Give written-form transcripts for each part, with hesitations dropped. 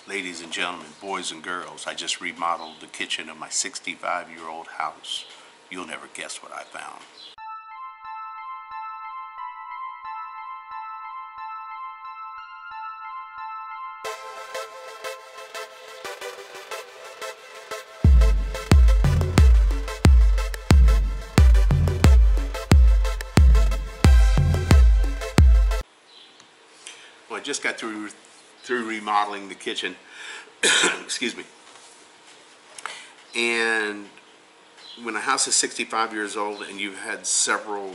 Ladies and gentlemen, boys and girls, I just remodeled the kitchen of my 65-year-old house. You'll never guess what I found. Well, I just got through remodeling the kitchen. Excuse me. And when a house is 65 years old and you've had several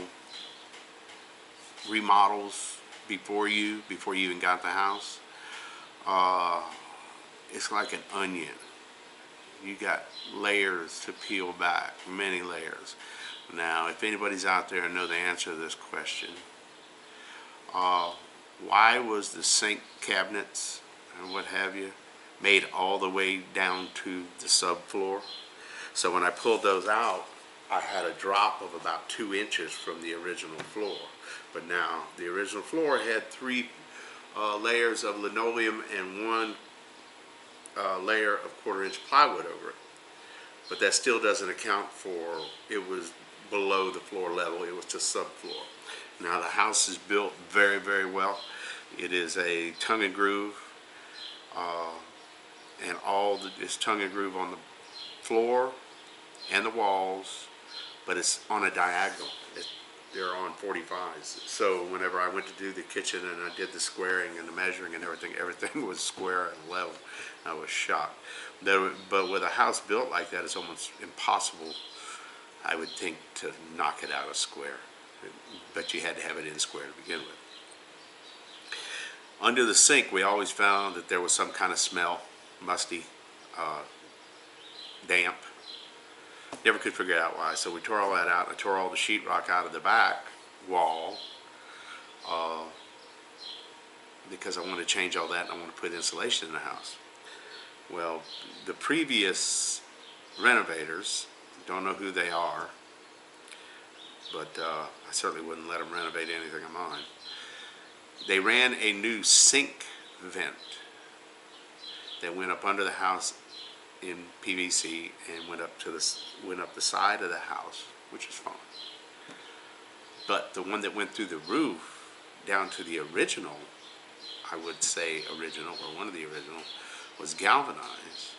remodels before you even got the house, it's like an onion. You got layers to peel back, many layers. Now, if anybody's out there and know the answer to this question, why was the sink cabinets and what have you made all the way down to the subfloor? So when I pulled those out, I had a drop of about 2 inches from the original floor. But now the original floor had 3 layers of linoleum and 1 layer of 1/4-inch plywood over it. But that still doesn't account for it was below the floor level. It was just subfloor. Now the house is built very, very well. It is a tongue and groove, and it's tongue and groove on the floor and the walls, but it's on a diagonal. They're on 45s. So whenever I went to do the kitchen and I did the squaring and the measuring and everything was square and level. I was shocked. But with a house built like that, it's almost impossible, I would think, to knock it out of square. But you had to have it in square to begin with. Under the sink, we always found that there was some kind of smell, musty, damp. Never could figure out why, so we tore all that out. I tore all the sheetrock out of the back wall because I wanted to change all that and I want to put insulation in the house. Well, the previous renovators, don't know who they are, but I certainly wouldn't let them renovate anything of mine. They ran a new sink vent that went up under the house in PVC and went up the side of the house, which is fine. But the one that went through the roof down to the original, I would say original, or one of the original, was galvanized,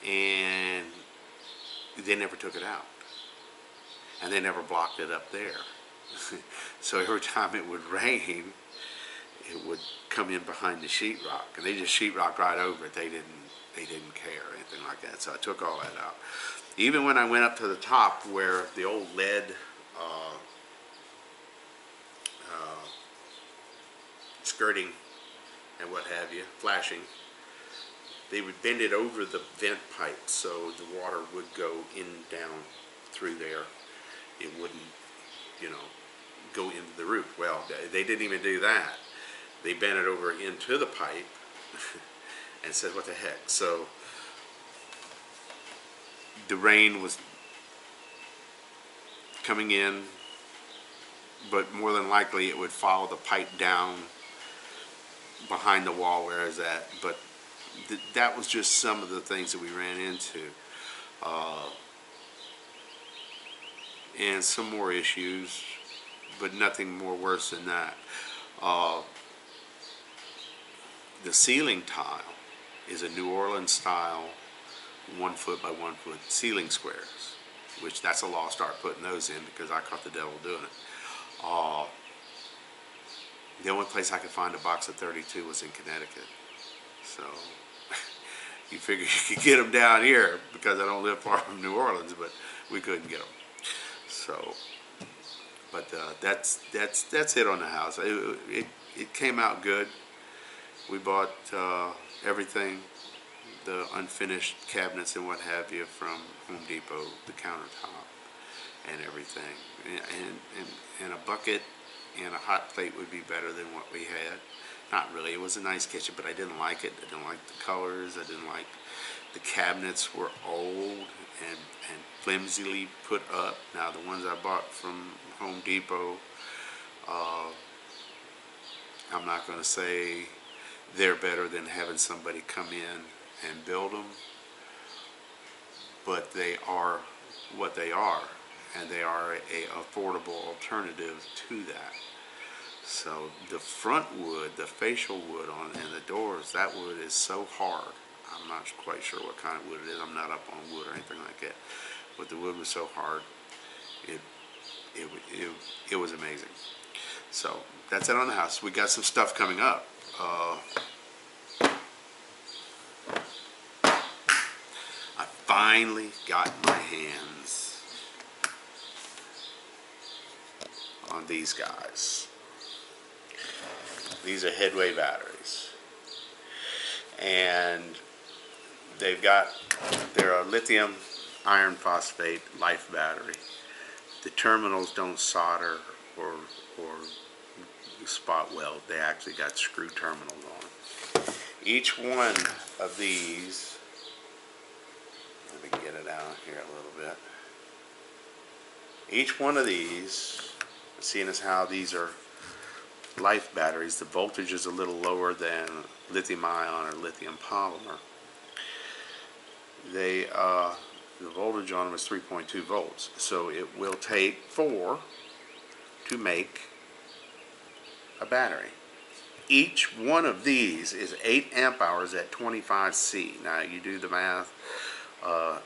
and they never took it out, and they never blocked it up there. So every time it would rain, it would come in behind the sheetrock, and they just sheetrocked right over it. They didn't care or anything like that. So I took all that out. Even when I went up to the top where the old lead skirting and what have you, flashing, they would bend it over the vent pipe so the water would go in down through there. It wouldn't, go into the roof. Well, they didn't even do that. They bent it over into the pipe and said, what the heck? So the rain was coming in, but more than likely it would follow the pipe down behind the wall where it's at. But that was just some of the things that we ran into. And some more issues, but nothing more worse than that. The ceiling tile is a New Orleans style 1 foot by 1 foot ceiling squares, which that's a lost art putting those in because I caught the devil doing it. The only place I could find a box of 32 was in Connecticut. So you figure you could get them down here because I don't live far from New Orleans, but we couldn't get them. So, but that's it on the house. It came out good. We bought everything, the unfinished cabinets and what have you, from Home Depot, the countertop and everything, and a bucket and a hot plate would be better than what we had. Not really. It was a nice kitchen, but I didn't like it. I didn't like the colors. I didn't like the cabinets were old and flimsily put up. Now the ones I bought from Home Depot, I'm not going to say they're better than having somebody come in and build them, but they are what they are, and they are a affordable alternative to that. So the front wood, the facial wood on and the doors, that wood is so hard. I'm not quite sure what kind of wood it is. I'm not up on wood or anything like that, but the wood was so hard. It was amazing. So that's it on the house. We got some stuff coming up. I finally got my hands on these guys. These are headway batteries, and they're a lithium iron phosphate life battery. The terminals don't solder or spot weld. They actually got screw terminals on. Each one of these, let me get it out here a little bit. Each one of these, seeing as how these are life batteries, the voltage is a little lower than lithium ion or lithium polymer. The voltage on them is 3.2 volts, so it will take 4 to make a battery. Each one of these is 8 amp hours at 25 C. Now you do the math,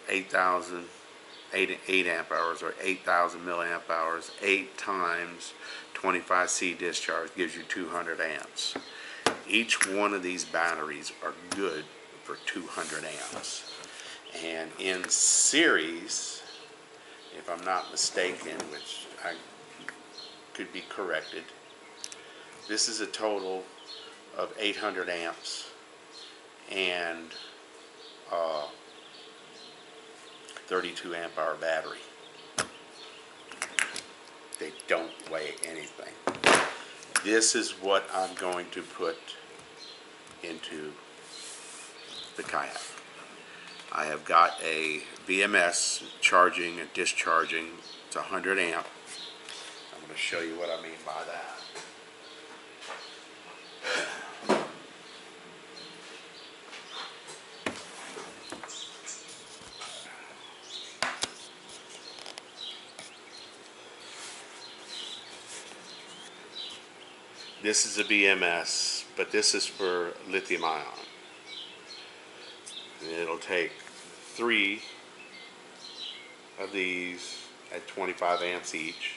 8 amp hours or 8,000 milliamp hours, 8 times 25 C discharge gives you 200 amps. Each one of these batteries are good for 200 amps. And in series, if I'm not mistaken, which I could be corrected, this is a total of 800 amps and 32 amp hour battery. They don't weigh anything. This is what I'm going to put into the kayak. I have got a BMS charging and discharging. It's 100 amp. I'm going to show you what I mean by that. This is a BMS, but this is for lithium ion. It'll take 3 of these at 25 amps each,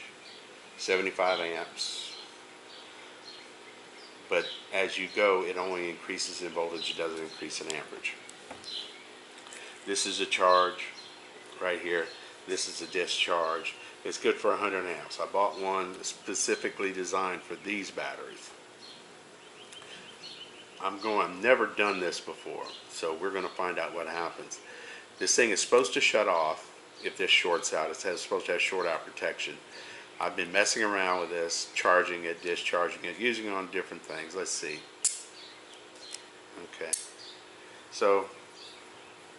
75 amps. But as you go, it only increases in voltage, it doesn't increase in amperage. This is a charge right here. This is a discharge. It's good for 100 amps. I bought one specifically designed for these batteries. I've never done this before, so we're going to find out what happens. This thing is supposed to shut off if this shorts out. It's supposed to have short out protection. I've been messing around with this, charging it, discharging it, using it on different things. Let's see. Okay. So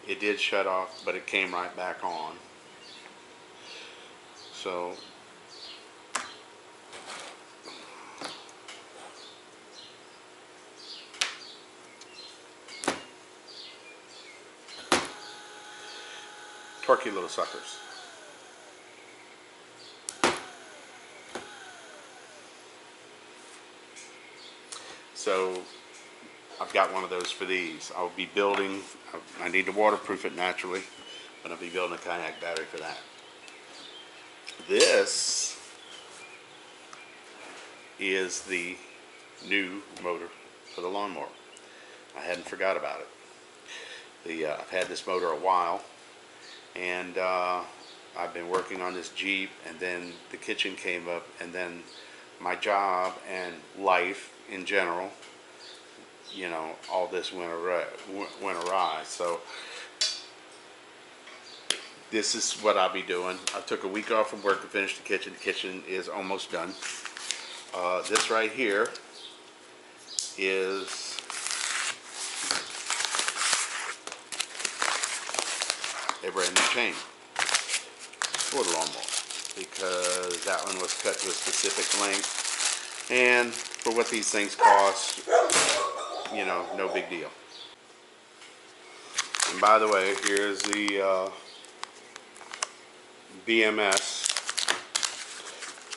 it did shut off, but it came right back on. So torquey little suckers. So I've got one of those for these. I'll be building, I need to waterproof it naturally, but I'll be building a kayak battery for that. This is the new motor for the lawnmower. I hadn't forgot about it. I've had this motor a while, and I've been working on this Jeep, and then the kitchen came up, and then my job and life in general, you know, all this went awry. So this is what I'll be doing. I took a week off from work to finish the kitchen. The kitchen is almost done. This right here is a brand new chain for the lawnmower, because that one was cut to a specific length, and for what these things cost, you know, no big deal. And by the way, here's the BMS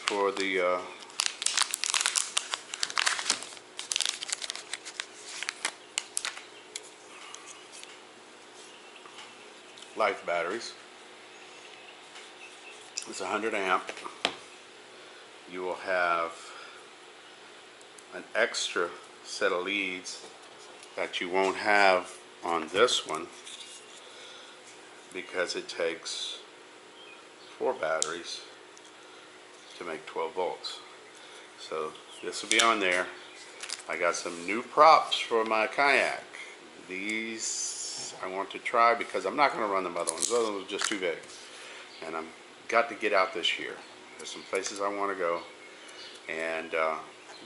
for the life batteries. It's 100 amp. You will have an extra set of leads that you won't have on this one because it takes 4 batteries to make 12 volts. So this will be on there. I got some new props for my kayak. These I want to try because I'm not going to run them other ones. Those ones are just too big. And I'm got to get out this year. There's some places I want to go, and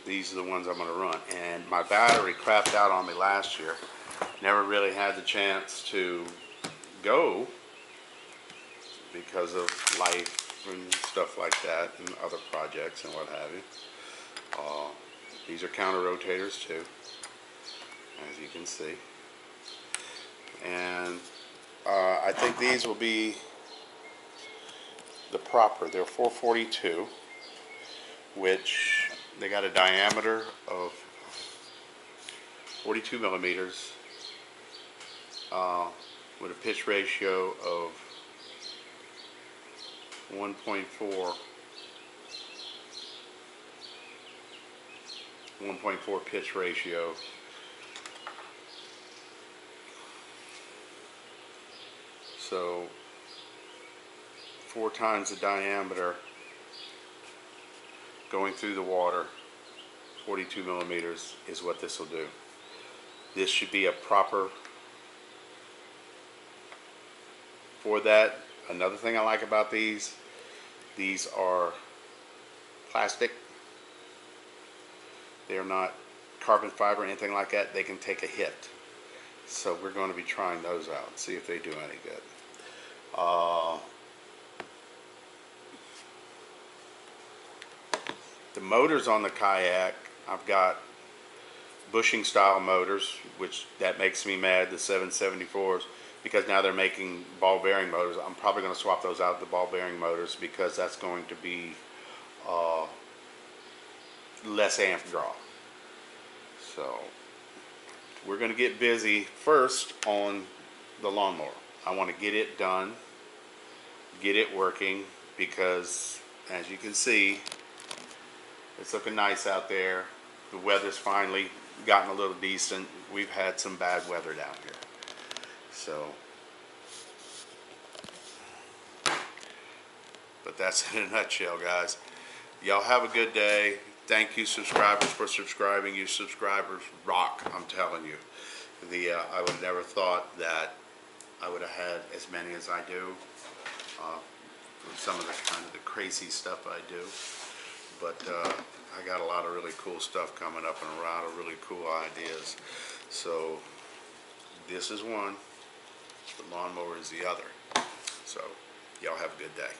these are the ones I'm going to run. And my battery crapped out on me last year. Never really had the chance to go because of life and stuff like that and other projects and what have you. These are counter rotators too, as you can see. And I think these will be the proper. They're 442, which they got a diameter of 42 millimeters with a pitch ratio of 1.4 pitch ratio. So 4 times the diameter going through the water, 42 millimeters is what this will do. This should be a proper for that. Another thing I like about these are plastic. They're not carbon fiber or anything like that. They can take a hit. So we're going to be trying those out, see if they do any good. The motors on the kayak, I've got bushing style motors, which that makes me mad, the 774s, because now they're making ball bearing motors. I'm probably going to swap those out, the ball bearing motors, because that's going to be less amp draw. So we're going to get busy first on the lawnmower. I want to get it done, get it working, because as you can see, it's looking nice out there. The weather's finally gotten a little decent. We've had some bad weather down here. So, but that's in a nutshell, guys. Y'all have a good day. Thank you, subscribers, for subscribing. You subscribers rock, I'm telling you. I would have never thought that I would have had as many as I do. From some of the kind of the crazy stuff I do. But I got a lot of really cool stuff coming up and a lot of really cool ideas. So this is one, the lawnmower is the other. So y'all have a good day.